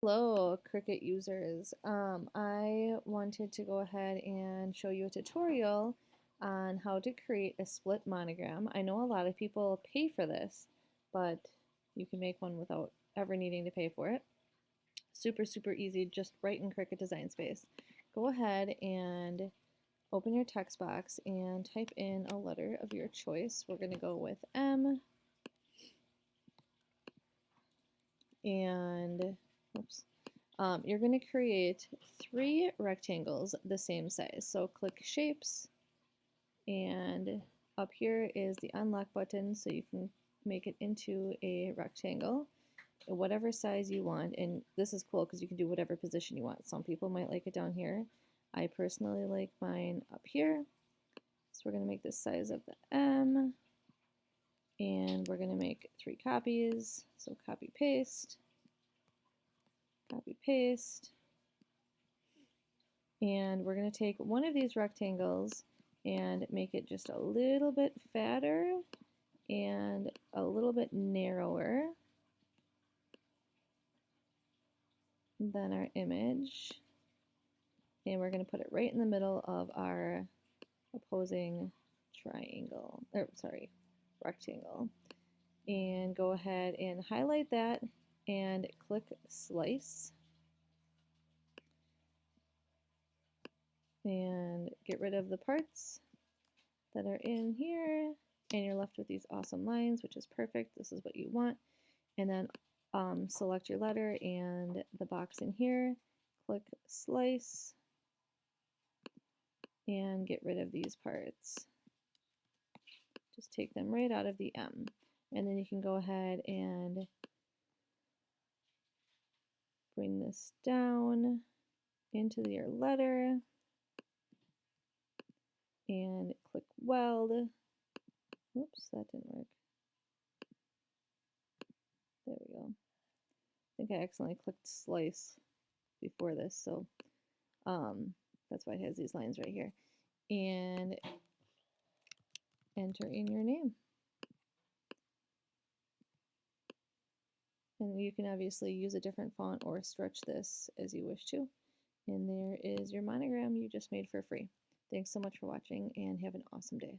Hello, Cricut users. I wanted to go ahead and show you a tutorial on how to create a split monogram. I know a lot of people pay for this, but you can make one without ever needing to pay for it. Super, super easy, just right in Cricut Design Space. Go ahead and open your text box and type in a letter of your choice. We're going to go with M, and oops. You're going to create 3 rectangles the same size. So click Shapes, and up here is the unlock button so you can make it into a rectangle, whatever size you want. And this is cool because you can do whatever position you want. Some people might like it down here. I personally like mine up here. So we're going to make the size of the M, and we're going to make 3 copies. So copy paste. Copy paste, and we're going to take one of these rectangles and make it just a little bit fatter and a little bit narrower than our image, and we're going to put it right in the middle of our opposing rectangle, and go ahead and highlight that and click Slice, and get rid of the parts that are in here, and you're left with these awesome lines, which is perfect. This is what you want. And then select your letter and the box in here, click Slice, and get rid of these parts. Just take them right out of the M. And then you can go ahead and bring this down into your letter and click Weld. Oops, that didn't work. There we go. I think I accidentally clicked Slice before this, so that's why it has these lines right here. And enter in your name. And you can obviously use a different font or stretch this as you wish to. And there is your monogram you just made for free. Thanks so much for watching, and have an awesome day.